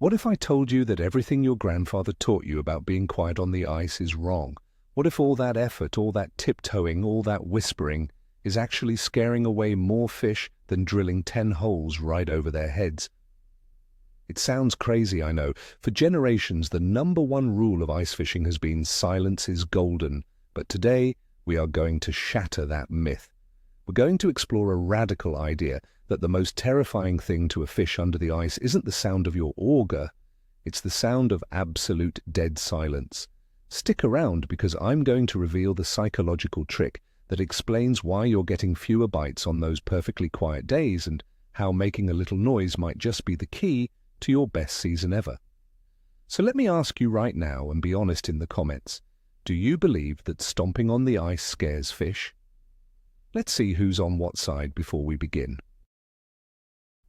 What if I told you that everything your grandfather taught you about being quiet on the ice is wrong? What if all that effort, all that tiptoeing, all that whispering is actually scaring away more fish than drilling 10 holes right over their heads? It sounds crazy, I know. For generations, the #1 rule of ice fishing has been silence is golden. But today, we are going to shatter that myth. We're going to explore a radical idea that the most terrifying thing to a fish under the ice isn't the sound of your auger, it's the sound of absolute dead silence. Stick around because I'm going to reveal the psychological trick that explains why you're getting fewer bites on those perfectly quiet days and how making a little noise might just be the key to your best season ever. So let me ask you right now, and be honest in the comments, do you believe that stomping on the ice scares fish? Let's see who's on what side before we begin.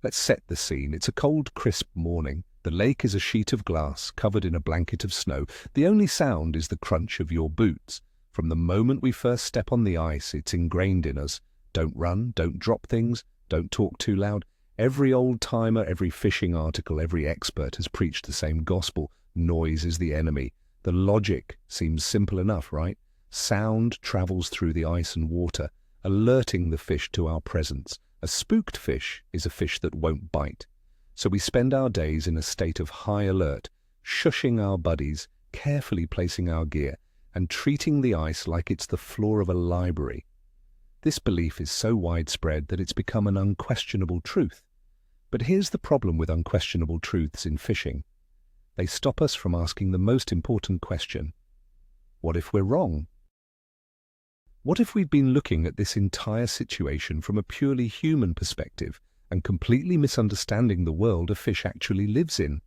Let's set the scene. It's a cold, crisp morning. The lake is a sheet of glass covered in a blanket of snow. The only sound is the crunch of your boots. From the moment we first step on the ice, it's ingrained in us. Don't run, don't drop things, don't talk too loud. Every old-timer, every fishing article, every expert has preached the same gospel. Noise is the enemy. The logic seems simple enough, right? Sound travels through the ice and water, alerting the fish to our presence. A spooked fish is a fish that won't bite. So we spend our days in a state of high alert, shushing our buddies, carefully placing our gear, and treating the ice like it's the floor of a library. This belief is so widespread that it's become an unquestionable truth. But here's the problem with unquestionable truths in fishing. They stop us from asking the most important question. What if we're wrong? What if we've been looking at this entire situation from a purely human perspective and completely misunderstanding the world a fish actually lives in?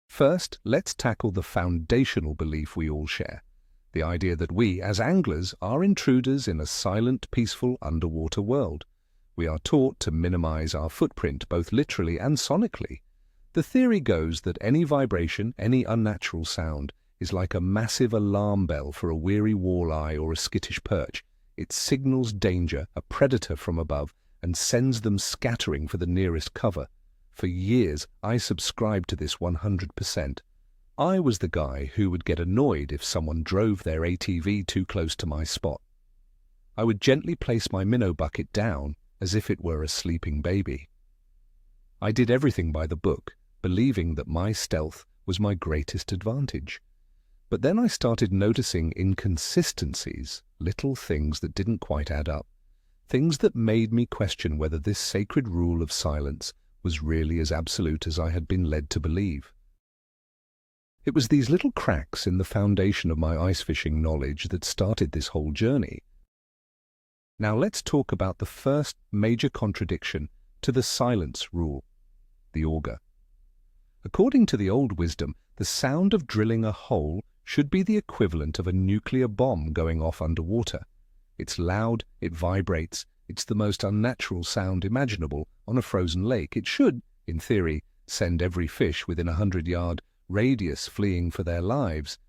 First, let's tackle the foundational belief we all share. The idea that we, as anglers, are intruders in a silent, peaceful underwater world. We are taught to minimize our footprint, both literally and sonically. The theory goes that any vibration, any unnatural sound, is like a massive alarm bell for a weary walleye or a skittish perch. It signals danger, a predator from above, and sends them scattering for the nearest cover. For years, I subscribed to this 100%. I was the guy who would get annoyed if someone drove their ATV too close to my spot. I would gently place my minnow bucket down as if it were a sleeping baby. I did everything by the book, believing that my stealth was my greatest advantage. But then I started noticing inconsistencies, little things that didn't quite add up, things that made me question whether this sacred rule of silence was really as absolute as I had been led to believe. It was these little cracks in the foundation of my ice fishing knowledge that started this whole journey. Now let's talk about the first major contradiction to the silence rule, the auger. According to the old wisdom, the sound of drilling a hole should be the equivalent of a nuclear bomb going off underwater. It's loud, it vibrates, it's the most unnatural sound imaginable on a frozen lake. It should, in theory, send every fish within a 100-yard radius fleeing for their lives.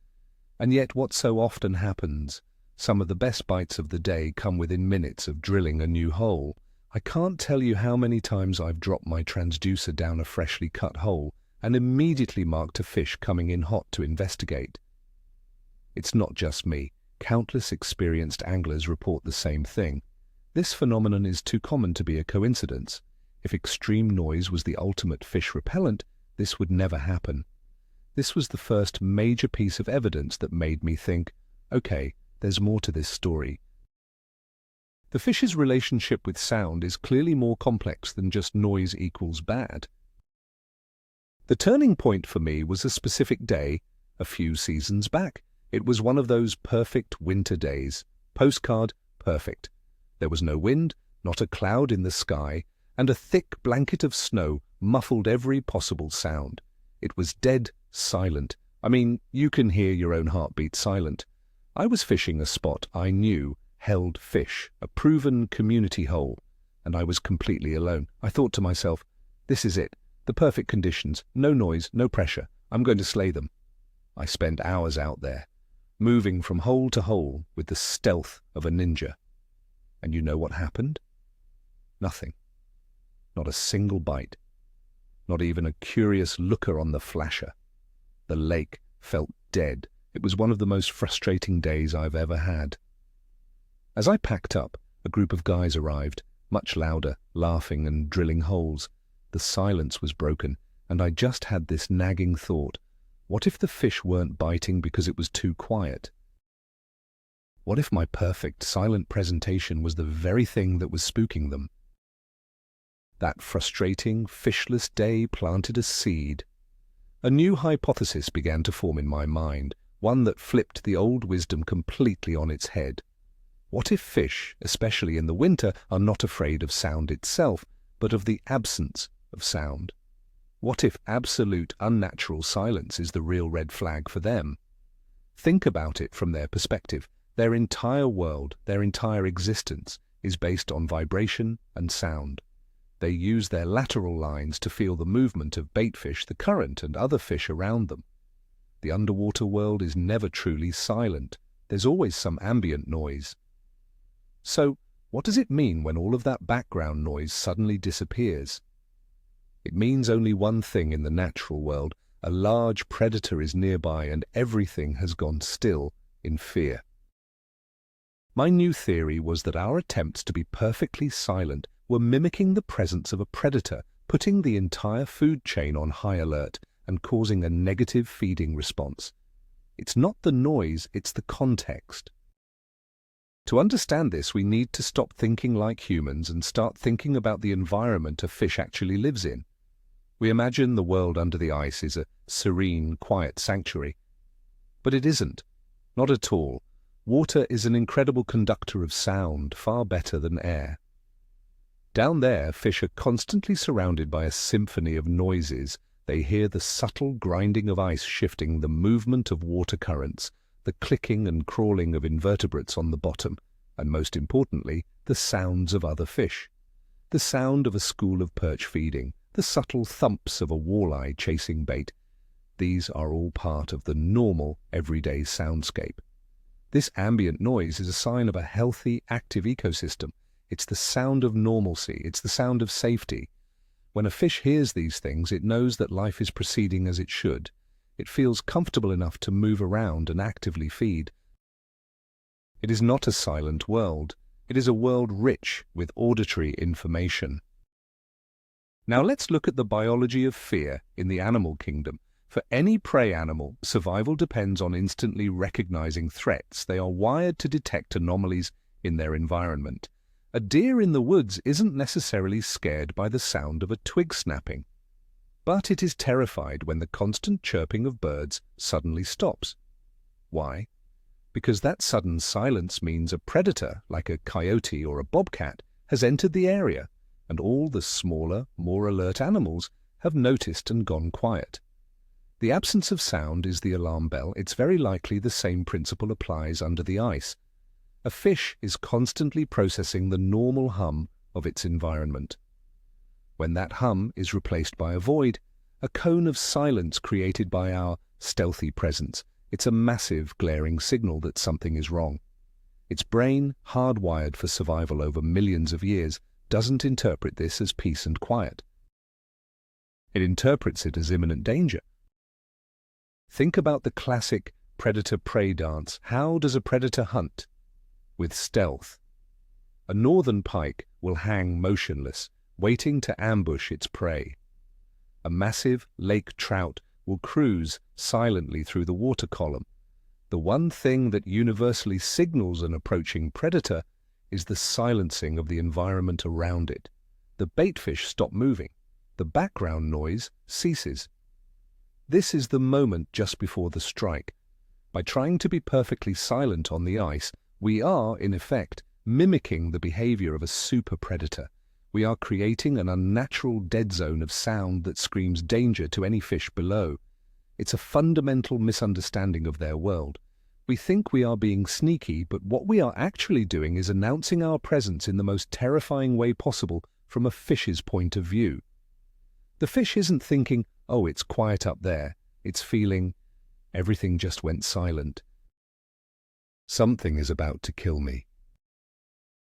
And yet what so often happens? Some of the best bites of the day come within minutes of drilling a new hole. I can't tell you how many times I've dropped my transducer down a freshly cut hole and immediately marked a fish coming in hot to investigate. It's not just me. Countless experienced anglers report the same thing. This phenomenon is too common to be a coincidence. If extreme noise was the ultimate fish repellent, this would never happen. This was the first major piece of evidence that made me think, okay, there's more to this story. The fish's relationship with sound is clearly more complex than just noise equals bad. The turning point for me was a specific day a few seasons back. It was one of those perfect winter days. Postcard, perfect. There was no wind, not a cloud in the sky, and a thick blanket of snow muffled every possible sound. It was dead silent. I mean, you can hear your own heartbeat silent. I was fishing a spot I knew held fish, a proven community hole, and I was completely alone. I thought to myself, this is it, the perfect conditions, no noise, no pressure. I'm going to slay them. I spent hours out there, moving from hole to hole with the stealth of a ninja. And you know what happened? Nothing. Not a single bite. not even a curious looker on the flasher. The lake felt dead. It was one of the most frustrating days I've ever had. As I packed up, a group of guys arrived, much louder, laughing and drilling holes. The silence was broken, and I just had this nagging thought: what if the fish weren't biting because it was too quiet? What if my perfect, silent presentation was the very thing that was spooking them? That frustrating, fishless day planted a seed. A new hypothesis began to form in my mind, one that flipped the old wisdom completely on its head. What if fish, especially in the winter, are not afraid of sound itself, but of the absence of sound? What if absolute unnatural silence is the real red flag for them? Think about it from their perspective. Their entire world, their entire existence, is based on vibration and sound. They use their lateral lines to feel the movement of baitfish, the current, and other fish around them. The underwater world is never truly silent. There's always some ambient noise. So, what does it mean when all of that background noise suddenly disappears? It means only one thing in the natural world: a large predator is nearby and everything has gone still in fear. My new theory was that our attempts to be perfectly silent were mimicking the presence of a predator, putting the entire food chain on high alert and causing a negative feeding response. It's not the noise, it's the context. To understand this, we need to stop thinking like humans and start thinking about the environment a fish actually lives in. We imagine the world under the ice is a serene, quiet sanctuary. But it isn't. Not at all. Water is an incredible conductor of sound, far better than air. Down there, fish are constantly surrounded by a symphony of noises. They hear the subtle grinding of ice shifting, the movement of water currents, the clicking and crawling of invertebrates on the bottom, and most importantly, the sounds of other fish. The sound of a school of perch feeding, the subtle thumps of a walleye chasing bait. These are all part of the normal, everyday soundscape. This ambient noise is a sign of a healthy, active ecosystem. It's the sound of normalcy. It's the sound of safety. When a fish hears these things, it knows that life is proceeding as it should. It feels comfortable enough to move around and actively feed. It is not a silent world. It is a world rich with auditory information. Now let's look at the biology of fear in the animal kingdom. For any prey animal, survival depends on instantly recognizing threats. They are wired to detect anomalies in their environment. A deer in the woods isn't necessarily scared by the sound of a twig snapping, but it is terrified when the constant chirping of birds suddenly stops. Why? Because that sudden silence means a predator, like a coyote or a bobcat, has entered the area, and all the smaller, more alert animals have noticed and gone quiet. The absence of sound is the alarm bell. It's very likely the same principle applies under the ice. A fish is constantly processing the normal hum of its environment. When that hum is replaced by a void, a cone of silence created by our stealthy presence, it's a massive, glaring signal that something is wrong. Its brain, hardwired for survival over millions of years, doesn't interpret this as peace and quiet. It interprets it as imminent danger. Think about the classic predator-prey dance. How does a predator hunt? With stealth. A northern pike will hang motionless, waiting to ambush its prey. A massive lake trout will cruise silently through the water column. The one thing that universally signals an approaching predator is the silencing of the environment around it. The baitfish stop moving. The background noise ceases. This is the moment just before the strike. By trying to be perfectly silent on the ice, we are, in effect, mimicking the behavior of a super predator. We are creating an unnatural dead zone of sound that screams danger to any fish below. It's a fundamental misunderstanding of their world. We think we are being sneaky, but what we are actually doing is announcing our presence in the most terrifying way possible from a fish's point of view. The fish isn't thinking, "Oh, it's quiet up there." It's feeling, "Everything just went silent. Something is about to kill me."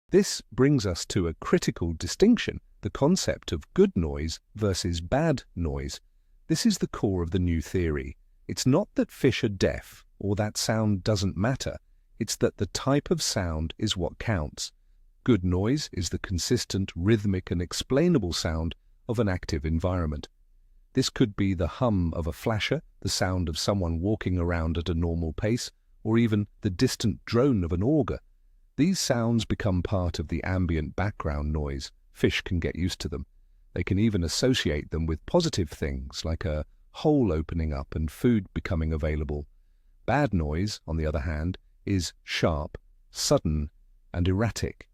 This brings us to a critical distinction the concept of good noise versus bad noise. This is the core of the new theory. It's not that fish are deaf or that sound doesn't matter. It's that the type of sound is what counts. Good noise is the consistent, rhythmic and explainable sound of an active environment. This could be the hum of a flasher, the sound of someone walking around at a normal pace, or even the distant drone of an auger. These sounds become part of the ambient background noise. Fish can get used to them. They can even associate them with positive things like a hole opening up and food becoming available. Bad noise, on the other hand, is sharp, sudden, and erratic.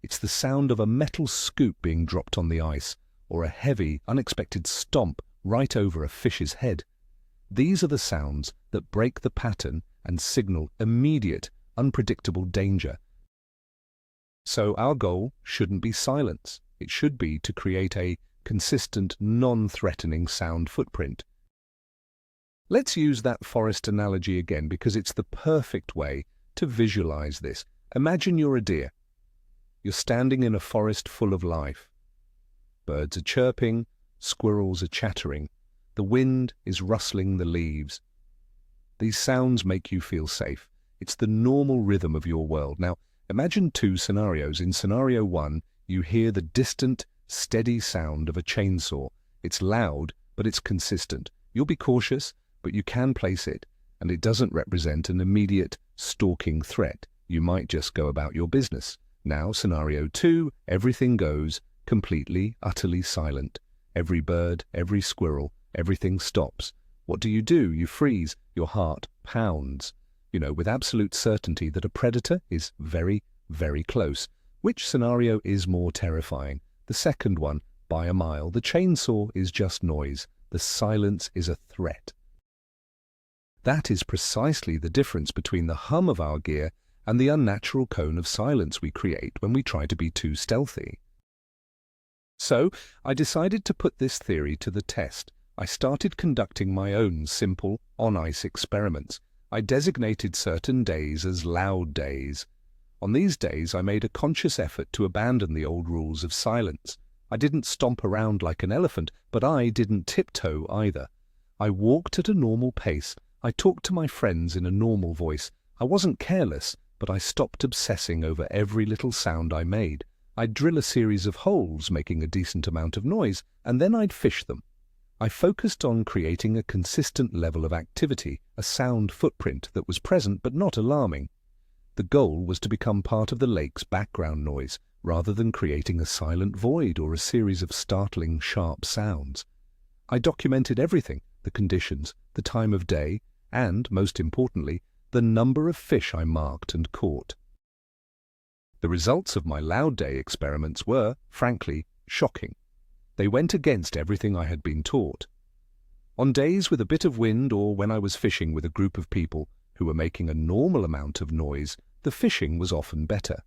It's the sound of a metal scoop being dropped on the ice, or a heavy, unexpected stomp right over a fish's head. These are the sounds that break the pattern and signal immediate, unpredictable danger. So our goal shouldn't be silence. It should be to create a consistent, non-threatening sound footprint. Let's use that forest analogy again because it's the perfect way to visualize this. Imagine you're a deer. You're standing in a forest full of life. Birds are chirping, squirrels are chattering, the wind is rustling the leaves. These sounds make you feel safe. It's the normal rhythm of your world. Now, imagine two scenarios. In scenario one, you hear the distant, steady sound of a chainsaw. It's loud, but it's consistent. You'll be cautious, but you can place it, and it doesn't represent an immediate, stalking threat. You might just go about your business. Now, scenario two, everything goes completely, utterly silent. Every bird, every squirrel, everything stops. What do? You freeze. Your heart pounds. You know, with absolute certainty that a predator is very, very close. Which scenario is more terrifying? The second one, by a mile. The chainsaw is just noise. The silence is a threat. That is precisely the difference between the hum of our gear and the unnatural cone of silence we create when we try to be too stealthy. So, I decided to put this theory to the test. I started conducting my own simple, on-ice experiments. I designated certain days as loud days. On these days, I made a conscious effort to abandon the old rules of silence. I didn't stomp around like an elephant, but I didn't tiptoe either. I walked at a normal pace. I talked to my friends in a normal voice. I wasn't careless, but I stopped obsessing over every little sound I made. I'd drill a series of holes, making a decent amount of noise, and then I'd fish them. I focused on creating a consistent level of activity, a sound footprint that was present but not alarming. The goal was to become part of the lake's background noise, rather than creating a silent void or a series of startling, sharp sounds. I documented everything, the conditions, the time of day, and, most importantly, the number of fish I marked and caught. The results of my loud day experiments were, frankly, shocking. They went against everything I had been taught. On days with a bit of wind or when I was fishing with a group of people who were making a normal amount of noise, the fishing was often better.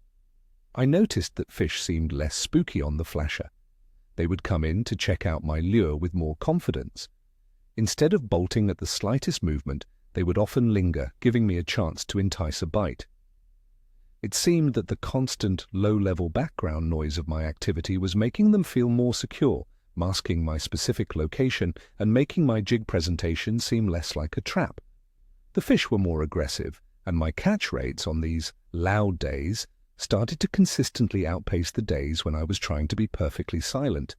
I noticed that fish seemed less spooky on the flasher. They would come in to check out my lure with more confidence. Instead of bolting at the slightest movement, they would often linger, giving me a chance to entice a bite. It seemed that the constant, low-level background noise of my activity was making them feel more secure, masking my specific location and making my jig presentation seem less like a trap. The fish were more aggressive, and my catch rates on these loud days started to consistently outpace the days when I was trying to be perfectly silent.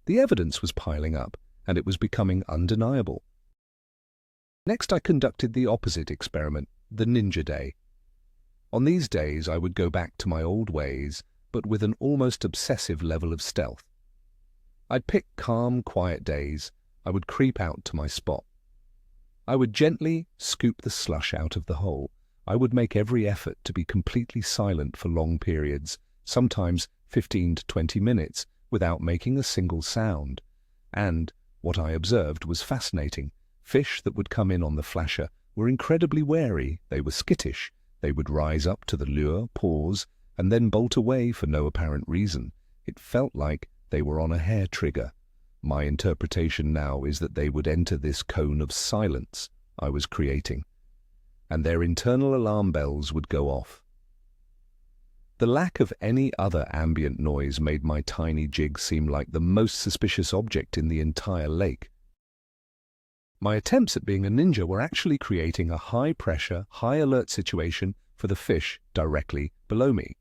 The evidence was piling up, and it was becoming undeniable. Next, I conducted the opposite experiment, the ninja day. On these days, I would go back to my old ways, but with an almost obsessive level of stealth. I'd pick calm, quiet days. I would creep out to my spot. I would gently scoop the slush out of the hole. I would make every effort to be completely silent for long periods, sometimes 15 to 20 minutes, without making a single sound. And what I observed was fascinating. Fish that would come in on the flasher were incredibly wary. They were skittish. They would rise up to the lure, pause, and then bolt away for no apparent reason. It felt like they were on a hair trigger. My interpretation now is that they would enter this cone of silence I was creating, and their internal alarm bells would go off. The lack of any other ambient noise made my tiny jig seem like the most suspicious object in the entire lake. My attempts at being a ninja were actually creating a high-pressure, high-alert situation for the fish directly below me.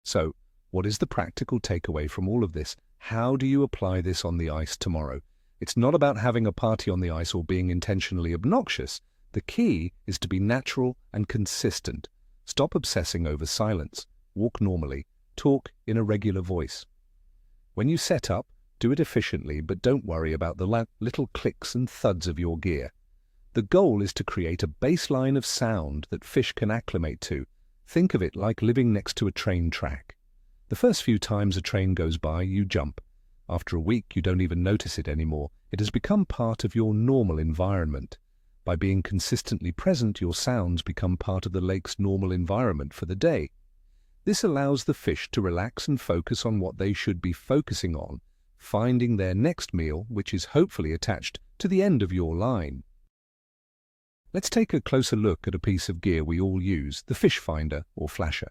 So, what is the practical takeaway from all of this? How do you apply this on the ice tomorrow? It's not about having a party on the ice or being intentionally obnoxious. The key is to be natural and consistent. Stop obsessing over silence. Walk normally. Talk in a regular voice. When you set up, do it efficiently, but don't worry about the little clicks and thuds of your gear. The goal is to create a baseline of sound that fish can acclimate to. Think of it like living next to a train track. The first few times a train goes by, you jump. After a week, you don't even notice it anymore. It has become part of your normal environment. By being consistently present, your sounds become part of the lake's normal environment for the day. This allows the fish to relax and focus on what they should be focusing on, finding their next meal, which is hopefully attached to the end of your line. Let's take a closer look at a piece of gear we all use, the fish finder or flasher.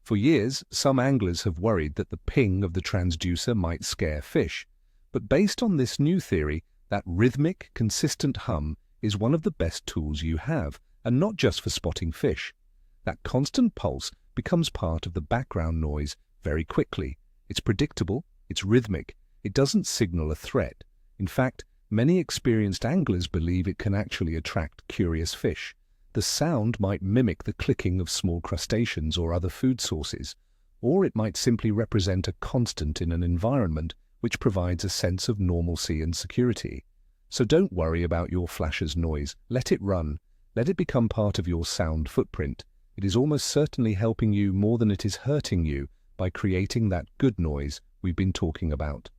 For years, some anglers have worried that the ping of the transducer might scare fish, but based on this new theory, that rhythmic, consistent hum is one of the best tools you have, and not just for spotting fish. That constant pulse becomes part of the background noise very quickly. It's predictable, it's rhythmic, it doesn't signal a threat. In fact, many experienced anglers believe it can actually attract curious fish. The sound might mimic the clicking of small crustaceans or other food sources, or it might simply represent a constant in an environment which provides a sense of normalcy and security. So don't worry about your flasher's noise. Let it run. Let it become part of your sound footprint. It is almost certainly helping you more than it is hurting you by creating that good noise we've been talking about.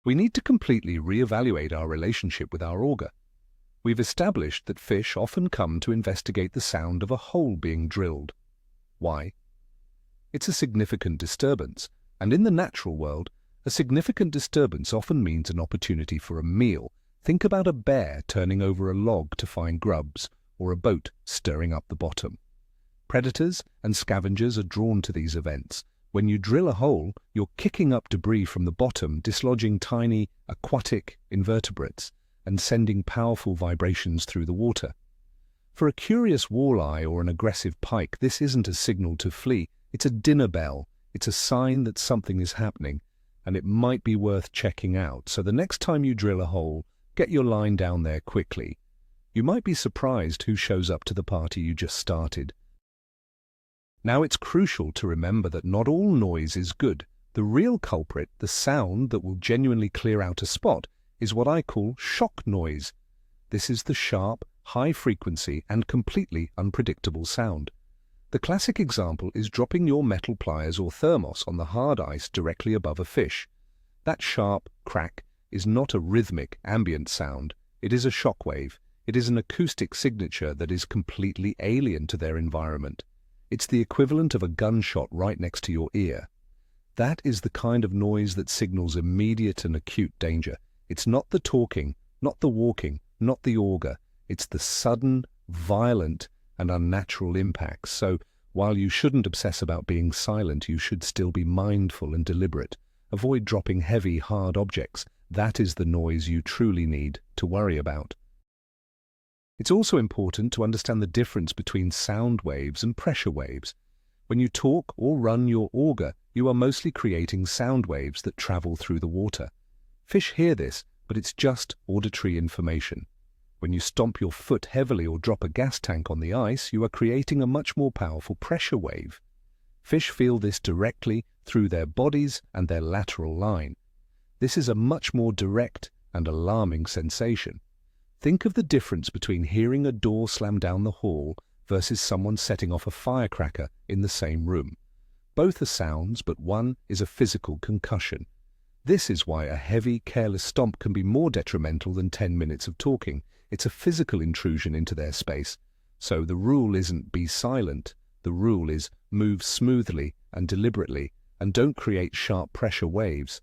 We need to completely reevaluate our relationship with our auger. We've established that fish often come to investigate the sound of a hole being drilled. Why? It's a significant disturbance, and in the natural world, a significant disturbance often means an opportunity for a meal. Think about a bear turning over a log to find grubs, or a boat stirring up the bottom. Predators and scavengers are drawn to these events. When you drill a hole, you're kicking up debris from the bottom, dislodging tiny aquatic invertebrates and sending powerful vibrations through the water. For a curious walleye or an aggressive pike, this isn't a signal to flee. It's a dinner bell. It's a sign that something is happening, and it might be worth checking out. So the next time you drill a hole, get your line down there quickly. You might be surprised who shows up to the party you just started. Now it's crucial to remember that not all noise is good. The real culprit, the sound that will genuinely clear out a spot, is what I call shock noise. This is the sharp, high-frequency and completely unpredictable sound. The classic example is dropping your metal pliers or thermos on the hard ice directly above a fish. That sharp crack is not a rhythmic, ambient sound. It is a shock wave. It is an acoustic signature that is completely alien to their environment. It's the equivalent of a gunshot right next to your ear. That is the kind of noise that signals immediate and acute danger. It's not the talking, not the walking, not the auger. It's the sudden, violent, and unnatural impacts. So, while you shouldn't obsess about being silent, you should still be mindful and deliberate. Avoid dropping heavy, hard objects. That is the noise you truly need to worry about. It's also important to understand the difference between sound waves and pressure waves. When you talk or run your auger, you are mostly creating sound waves that travel through the water. Fish hear this, but it's just auditory information. When you stomp your foot heavily or drop a gas tank on the ice, you are creating a much more powerful pressure wave. Fish feel this directly through their bodies and their lateral line. This is a much more direct and alarming sensation. Think of the difference between hearing a door slam down the hall versus someone setting off a firecracker in the same room. Both are sounds, but one is a physical concussion. This is why a heavy, careless stomp can be more detrimental than 10 minutes of talking. It's a physical intrusion into their space. So the rule isn't be silent. The rule is move smoothly and deliberately, and don't create sharp pressure waves.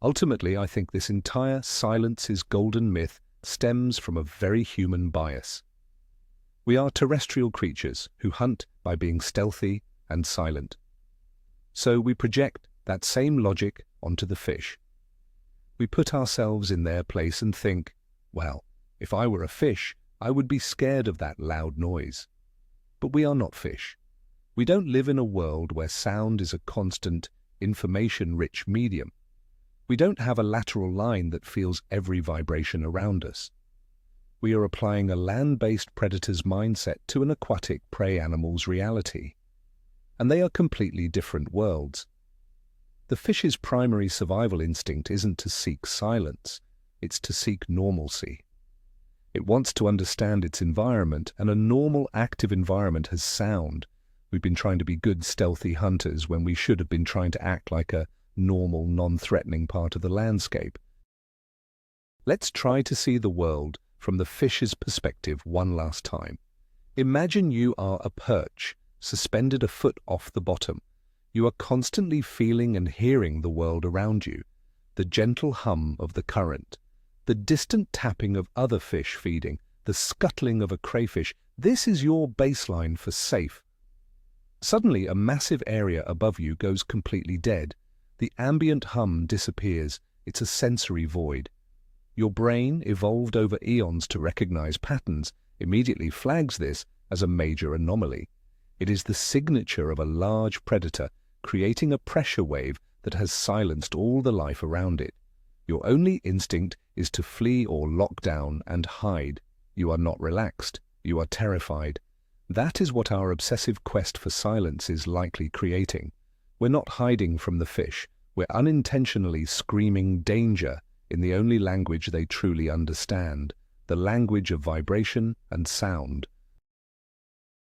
Ultimately, I think this entire silence is golden myth stems from a very human bias. We are terrestrial creatures who hunt by being stealthy and silent. So we project that same logic onto the fish. We put ourselves in their place and think, well, if I were a fish, I would be scared of that loud noise. But we are not fish. We don't live in a world where sound is a constant, information-rich medium. We don't have a lateral line that feels every vibration around us. We are applying a land-based predator's mindset to an aquatic prey animal's reality. And they are completely different worlds. The fish's primary survival instinct isn't to seek silence, it's to seek normalcy. It wants to understand its environment, and a normal, active environment has sound. We've been trying to be good, stealthy hunters when we should have been trying to act like a normal, non-threatening part of the landscape. Let's try to see the world from the fish's perspective one last time. Imagine you are a perch, suspended a foot off the bottom. You are constantly feeling and hearing the world around you, the gentle hum of the current, the distant tapping of other fish feeding, the scuttling of a crayfish. This is your baseline for safe. Suddenly, a massive area above you goes completely dead. The ambient hum disappears. It's a sensory void. Your brain, evolved over eons to recognize patterns, immediately flags this as a major anomaly. It is the signature of a large predator, creating a pressure wave that has silenced all the life around it. Your only instinct is to flee or lock down and hide. You are not relaxed. You are terrified. That is what our obsessive quest for silence is likely creating. We're not hiding from the fish. We're unintentionally screaming danger in the only language they truly understand, the language of vibration and sound.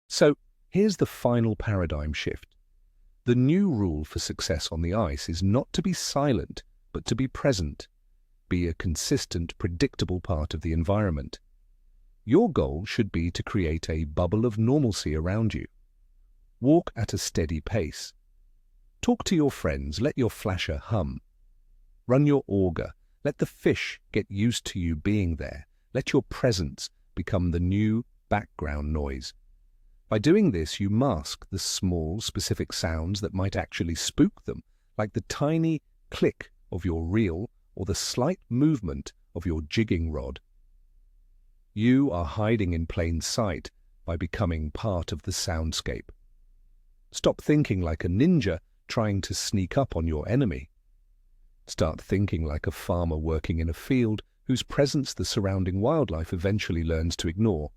So, here's the final paradigm shift. The new rule for success on the ice is not to be silent, but to be present. Be a consistent, predictable part of the environment. Your goal should be to create a bubble of normalcy around you. Walk at a steady pace. Talk to your friends, let your flasher hum. Run your auger, let the fish get used to you being there. Let your presence become the new background noise. By doing this, you mask the small, specific sounds that might actually spook them, like the tiny click of your reel or the slight movement of your jigging rod. You are hiding in plain sight by becoming part of the soundscape. Stop thinking like a ninja trying to sneak up on your enemy. Start thinking like a farmer working in a field whose presence the surrounding wildlife eventually learns to ignore.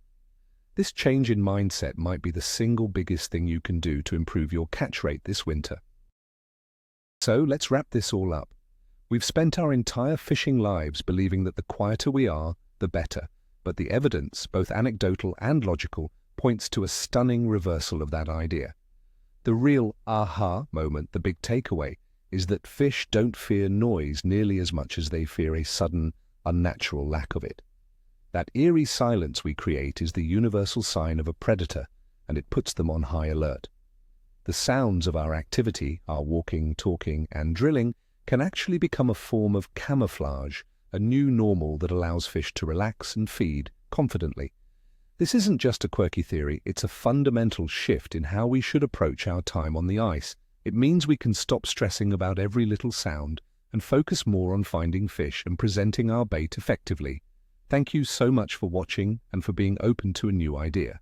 This change in mindset might be the single biggest thing you can do to improve your catch rate this winter. So let's wrap this all up. We've spent our entire fishing lives believing that the quieter we are, the better, but the evidence, both anecdotal and logical, points to a stunning reversal of that idea. The real aha moment, the big takeaway, is that fish don't fear noise nearly as much as they fear a sudden, unnatural lack of it. That eerie silence we create is the universal sign of a predator, and it puts them on high alert. The sounds of our activity, our walking, talking, and drilling, can actually become a form of camouflage, a new normal that allows fish to relax and feed confidently. This isn't just a quirky theory, it's a fundamental shift in how we should approach our time on the ice. It means we can stop stressing about every little sound and focus more on finding fish and presenting our bait effectively. Thank you so much for watching and for being open to a new idea.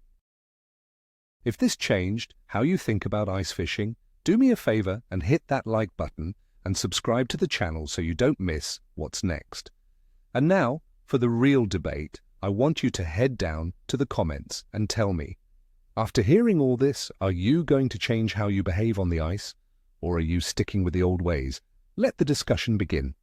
If this changed how you think about ice fishing, do me a favor and hit that like button and subscribe to the channel so you don't miss what's next. And now, for the real debate, I want you to head down to the comments and tell me, after hearing all this, are you going to change how you behave on the ice, or are you sticking with the old ways? Let the discussion begin.